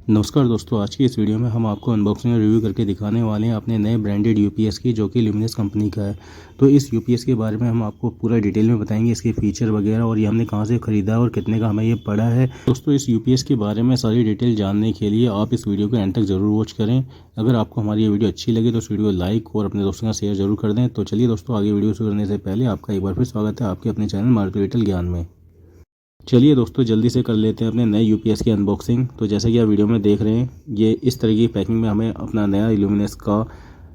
नमस्कार दोस्तों, आज की इस वीडियो में हम आपको अनबॉक्सिंग और रिव्यू करके दिखाने वाले हैं अपने नए ब्रांडेड यूपीएस की, जो कि ल्यूमिनस कंपनी का है। तो इस यूपीएस के बारे में हम आपको पूरा डिटेल में बताएंगे, इसके फीचर वगैरह और ये हमने कहां से ख़रीदा और कितने का हमें ये पड़ा है। दोस्तों, इस यूपीएस के बारे में सारी डिटेल जानने के लिए आप इस वीडियो को एंड तक ज़रूर वॉच करें। अगर आपको हमारी ये वीडियो अच्छी लगे तो इस वीडियो को लाइक और अपने दोस्तों का शेयर जरूर कर दें। तो चलिए दोस्तों, आगे वीडियो शुरू करने से पहले आपका एक बार फिर स्वागत है आपके अपने चैनल मारुति डिजिटल ज्ञान में। चलिए दोस्तों, जल्दी से कर लेते हैं अपने नए यूपीएस की अनबॉक्सिंग। तो जैसे कि आप वीडियो में देख रहे हैं, ये इस तरह की पैकिंग में हमें अपना नया ल्यूमिनस का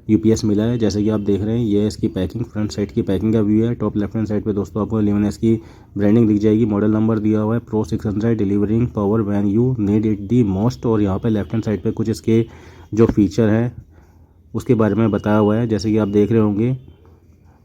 यूपीएस मिला है। जैसे कि आप देख रहे हैं, ये इसकी पैकिंग, फ्रंट साइड की पैकिंग का व्यू है। टॉप लेफ्ट हैंड साइड पे दोस्तों आपको ल्यूमिनस की ब्रांडिंग दिख जाएगी, मॉडल नंबर दिया हुआ है pro 600 delivering power when you need it the most. और यहाँ पे लेफ्ट हैंड साइड पे कुछ इसके जो फीचर हैं उसके बारे में बताया हुआ है। जैसे कि आप देख रहे होंगे,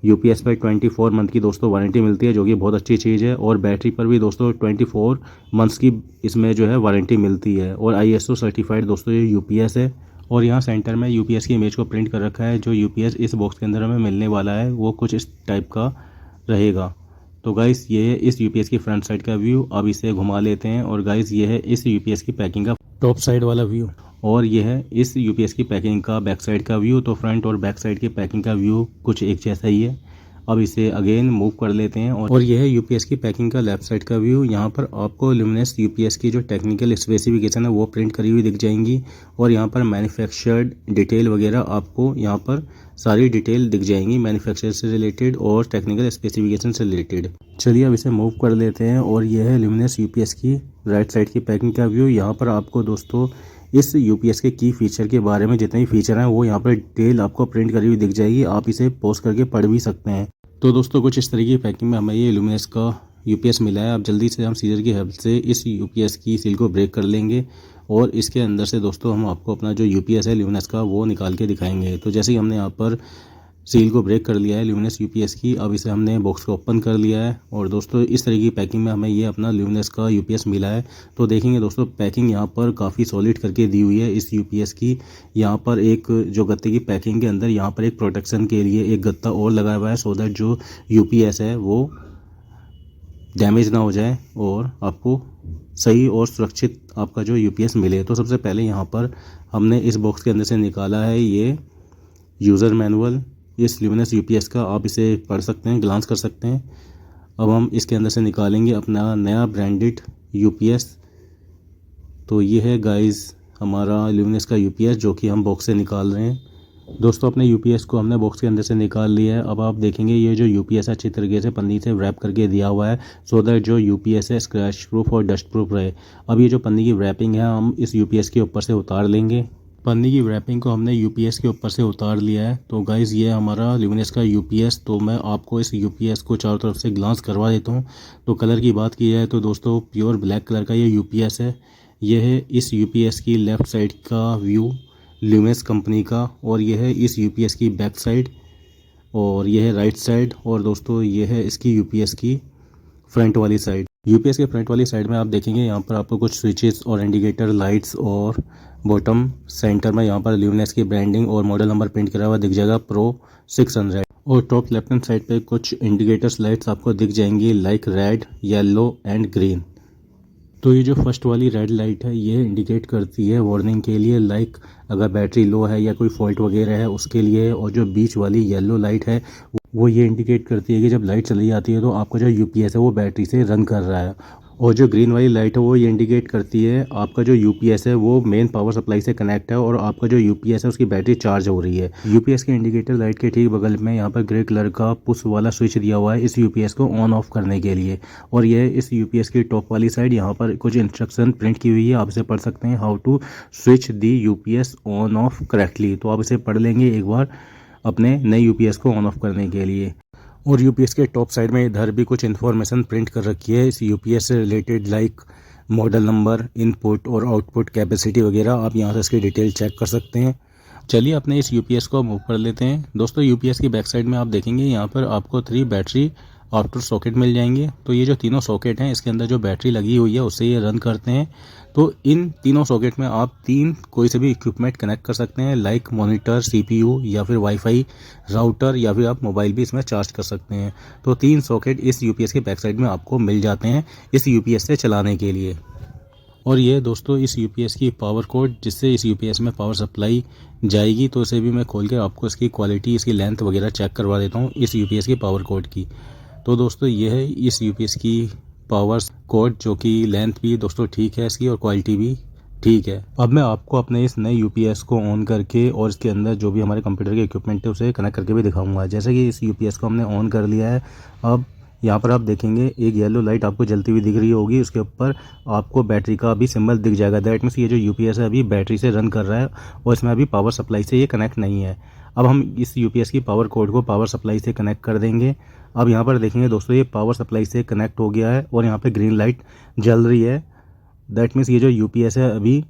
यूपीएस पर 24 मंथ की दोस्तों वारंटी मिलती है, जो कि बहुत अच्छी चीज़ है। और बैटरी पर भी दोस्तों 24 मंथ्स की इसमें जो है वारंटी मिलती है। और आईएसओ सर्टिफाइड दोस्तों ये यूपीएस है। और यहाँ सेंटर में यूपीएस की इमेज को प्रिंट कर रखा है। जो यूपीएस इस बॉक्स के अंदर हमें मिलने वाला है वो कुछ इस टाइप का रहेगा। तो गाइस, ये है इस यूपीएस की फ्रंट साइड का व्यू। अब इसे घुमा लेते हैं और गाइस, ये है इस यूपीएस की पैकिंग का टॉप साइड वाला व्यू। और ये है इस यूपीएस की पैकिंग का बैक साइड का व्यू। तो फ्रंट और बैक साइड की पैकिंग का व्यू कुछ एक जैसा ही है। अब इसे अगेन मूव कर लेते हैं और यह है यूपीएस की पैकिंग का लेफ्ट साइड का व्यू। यहाँ पर आपको ल्यूमिनस यूपीएस की जो टेक्निकल स्पेसिफिकेशन है वो प्रिंट करी हुई दिख जाएंगी। और यहाँ पर मैन्युफैक्चर्ड डिटेल वगैरह आपको यहाँ पर सारी डिटेल दिख जाएंगी, मैन्युफैक्चर से रिलेटेड और टेक्निकल स्पेसिफिकेशन से रिलेटेड। चलिए अब इसे मूव कर लेते हैं और यह है ल्यूमिनस यूपीएस की राइट साइड की पैकिंग का व्यू। यहाँ पर आपको दोस्तों इस यूपीएस के की फीचर के बारे में जितने भी फीचर हैं वो यहाँ पर डिटेल आपको प्रिंट करी हुई दिख जाएगी। आप इसे पॉज करके पढ़ भी सकते हैं। तो दोस्तों, कुछ इस तरीके की पैकिंग में हमें ये ल्यूमिनस का यूपीएस मिला है। अब जल्दी से हम सीजर की हेल्प से इस यूपीएस की सील को ब्रेक कर लेंगे और इसके अंदर से दोस्तों हम आपको अपना जो यूपीएस है ल्यूमिनस का वो निकाल के दिखाएंगे। तो जैसे ही हमने यहाँ पर सील को ब्रेक कर लिया है ल्यूमिनस यूपीएस की, अब इसे हमने बॉक्स को ओपन कर लिया है। और दोस्तों, इस तरह की पैकिंग में हमें ये अपना ल्यूमिनस का यूपीएस मिला है। तो देखेंगे दोस्तों, पैकिंग यहाँ पर काफ़ी सॉलिड करके दी हुई है इस यूपीएस की। यहाँ पर एक जो गत्ते की पैकिंग के अंदर यहाँ पर एक प्रोटेक्शन के लिए एक गत्ता और लगाया हुआ है, सो दैट जो यूपीएस है वो डैमेज ना हो जाए और आपको सही और सुरक्षित आपका जो यूपीएस मिले। तो सबसे पहले यहाँ पर हमने इस बॉक्स के अंदर से निकाला है ये यूज़र मैनुअल इस ल्यूमिनस यूपीएस का। आप इसे पढ़ सकते हैं, ग्लांस कर सकते हैं। अब हम इसके अंदर से निकालेंगे अपना नया ब्रांडेड यूपीएस। तो ये है गाइस हमारा ल्यूमिनस का यूपीएस, जो कि हम बॉक्स से निकाल रहे हैं। दोस्तों, अपने यूपीएस को हमने बॉक्स के अंदर से निकाल लिया है। अब आप देखेंगे ये जो यूपीएस है अच्छी तरीके से पन्नी से रैप करके दिया हुआ है, सो दैट जो यूपीएस है स्क्रैच प्रूफ और डस्ट प्रूफ रहे। अब ये जो पन्नी की रैपिंग है हम इस यूपीएस के ऊपर से उतार लेंगे। पन्नी की रैपिंग को हमने यूपीएस के ऊपर से उतार लिया है। तो गाइज़, ये हमारा ल्यूमिनस का यूपीएस। तो मैं आपको इस यूपीएस को चारों तरफ से ग्लांस करवा देता हूँ। तो कलर की बात की जाए तो दोस्तों प्योर ब्लैक कलर का ये यूपीएस है। ये है इस यूपीएस की लेफ़्ट साइड का व्यू ल्यूमिनस कंपनी का। और ये है इस यूपीएस की बैक साइड और ये है राइट साइड। और दोस्तों, ये है इसकी यूपीएस की फ्रंट वाली साइड। यूपीएस के फ्रंट वाली साइड में आप देखेंगे यहाँ पर आपको कुछ स्विचेस और इंडिकेटर लाइट्स और बॉटम सेंटर में यहाँ पर ल्यूमिनस की ब्रांडिंग और मॉडल नंबर प्रिंट करा हुआ दिख जाएगा प्रो 600। और टॉप लेफ्ट हैंड साइड पे कुछ इंडिकेटर्स लाइट्स आपको दिख जाएंगी, like red, yellow and green. तो ये जो फर्स्ट वाली रेड लाइट है ये इंडिकेट करती है वार्निंग के लिए, लाइक अगर बैटरी लो है या कोई फॉल्ट वगैरह है उसके लिए। और जो बीच वाली येलो लाइट है वो ये इंडिकेट करती है कि जब लाइट चली जाती है तो आपका जो यूपीएस है वो बैटरी से रन कर रहा है। और जो ग्रीन वाली लाइट है वो ये इंडिकेट करती है आपका जो यूपीएस है वो मेन पावर सप्लाई से कनेक्ट है और आपका जो यूपीएस है उसकी बैटरी चार्ज हो रही है। यूपीएस के इंडिकेटर लाइट के ठीक बगल में यहाँ पर ग्रे कलर का पुश वाला स्विच दिया हुआ है इस यूपीएस को ऑन ऑफ करने के लिए। और यह इस यूपीएस की टॉप वाली साइड यहाँ पर कुछ इंस्ट्रक्शन प्रिंट की हुई है, आप इसे पढ़ सकते हैं, how to switch the UPS on off correctly. तो आप इसे पढ़ लेंगे एक बार अपने नए यूपीएस को ऑन ऑफ करने के लिए। और यूपीएस के टॉप साइड में इधर भी कुछ इन्फॉर्मेशन प्रिंट कर रखी है इस यूपीएस से related, like model number, input और आउटपुट कैपेसिटी वगैरह। आप यहाँ से इसकी डिटेल चेक कर सकते हैं। चलिए अपने इस यूपीएस को मूव कर लेते हैं। दोस्तों, यूपीएस की बैक साइड में आप देखेंगे यहाँ पर आपको 3 बैटरी आउटपुट सॉकेट मिल जाएंगे। तो ये जो तीनों सॉकेट हैं इसके अंदर जो बैटरी लगी हुई है उससे ये रन करते हैं। तो इन तीनों सॉकेट में आप 3 कोई से भी इक्विपमेंट कनेक्ट कर सकते हैं, लाइक मॉनिटर, सीपीयू या फिर वाईफाई राउटर, या फिर आप मोबाइल भी इसमें चार्ज कर सकते हैं। तो 3 सॉकेट इस यूपीएस के बैक साइड में आपको मिल जाते हैं इस यूपीएस से चलाने के लिए। और ये दोस्तों इस यूपीएस की पावर कोड, जिससे इस यूपीएस में पावर सप्लाई जाएगी। तो इसे भी मैं खोल कर आपको इसकी क्वालिटी, इसकी लेंथ वगैरह चेक करवा देता हूँ इस यूपीएस की पावर कोड की। तो दोस्तों ये है इस यूपीएस की पावर कोड, जो कि लेंथ भी दोस्तों ठीक है इसकी और क्वालिटी भी ठीक है। अब मैं आपको अपने इस नए यूपीएस को ऑन करके और इसके अंदर जो भी हमारे कंप्यूटर के इक्विपमेंट है उसे कनेक्ट करके भी दिखाऊंगा। जैसे कि इस यूपीएस को हमने ऑन कर लिया है। अब यहाँ पर आप देखेंगे एक येलो लाइट आपको जलती हुई दिख रही होगी, उसके ऊपर आपको बैटरी का भी सिंबल दिख जाएगा। दैट मीन्स ये जो यूपीएस है अभी बैटरी से रन कर रहा है और इसमें अभी पावर सप्लाई से ये कनेक्ट नहीं है। अब हम इस यूपीएस की पावर कोड को पावर सप्लाई से कनेक्ट कर देंगे। अब यहाँ पर देखेंगे दोस्तों ये पावर सप्लाई से कनेक्ट हो गया है और यहाँ पे ग्रीन लाइट जल रही है। दैट मीन्स ये जो यूपीएस है अभी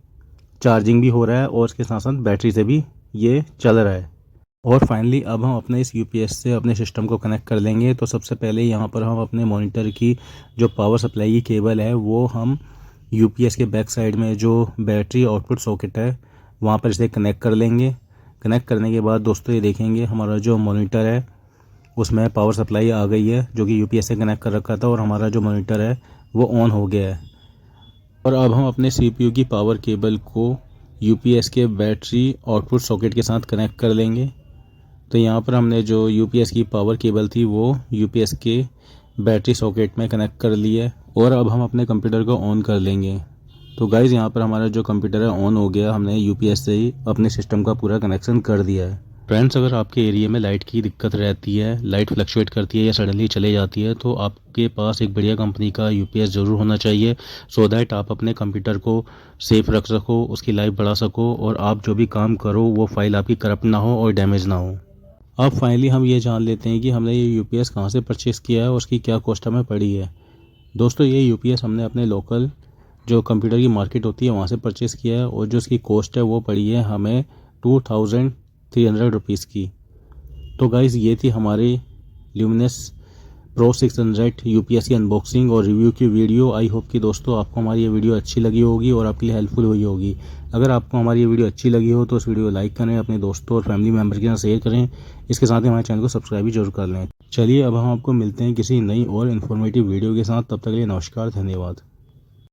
चार्जिंग भी हो रहा है और इसके साथ साथ बैटरी से भी ये चल रहा है। और फाइनली अब हम अपने इस यूपीएस से अपने सिस्टम को कनेक्ट कर लेंगे। तो सबसे पहले यहाँ पर हम अपने मॉनिटर की जो पावर सप्लाई की केबल है वो हम यूपीएस के बैक साइड में जो बैटरी आउटपुट सॉकेट है वहाँ पर इसे कनेक्ट कर लेंगे। कनेक्ट करने के बाद दोस्तों ये देखेंगे हमारा जो मॉनिटर है उसमें पावर सप्लाई आ गई है, जो कि यूपीएस से कनेक्ट कर रखा था, और हमारा जो मॉनिटर है वो ऑन हो गया है। और अब हम अपने सीपीयू की पावर केबल को यूपीएस के बैटरी आउटपुट सॉकेट के साथ कनेक्ट कर लेंगे। तो यहाँ पर हमने जो यूपीएस की पावर केबल थी वो यूपीएस के बैटरी सॉकेट में कनेक्ट कर ली है और अब हम अपने कंप्यूटर को ऑन कर लेंगे। तो गाइज़ यहाँ पर हमारा जो कंप्यूटर है ऑन हो गया, हमने यूपीएस से ही अपने सिस्टम का पूरा कनेक्शन कर दिया है। फ्रेंड्स, अगर आपके एरिया में लाइट की दिक्कत रहती है, लाइट फ्लक्चुएट करती है या सडनली चले जाती है, तो आपके पास एक बढ़िया कंपनी का यूपीएस ज़रूर होना चाहिए, सो दैट आप अपने कंप्यूटर को सेफ रख सको, उसकी लाइफ बढ़ा सको और आप जो भी काम करो वो फाइल आपकी करप्ट ना हो और डैमेज ना हो। अब फाइनली हम ये जान लेते हैं कि हमने ये यूपीएस कहाँ से परचेज़ किया है और उसकी क्या कॉस्ट हमें पड़ी है। दोस्तों ये यूपीएस हमने अपने लोकल जो कंप्यूटर की मार्केट होती है वहाँ से परचेज़ किया है और जो उसकी कॉस्ट है वो पड़ी है हमें 2300 रुपीज़ की। तो गाइज़ ये थी हमारी ल्यूमिनस प्रो 600 यूपीएस की अनबॉक्सिंग और रिव्यू की वीडियो। आई होप कि दोस्तों आपको हमारी ये वीडियो अच्छी लगी होगी और आपके लिए हेल्पफुल हुई होगी। अगर आपको हमारी ये वीडियो अच्छी लगी हो तो इस वीडियो को लाइक करें, अपने दोस्तों और फैमिली मेम्बर के साथ शेयर करें। इसके साथ ही हमारे चैनल को सब्सक्राइब भी जरूर कर लें। चलिए अब हम आपको मिलते हैं किसी नई और इन्फॉर्मेटिव वीडियो के साथ। तब तक के लिए नमस्कार, धन्यवाद।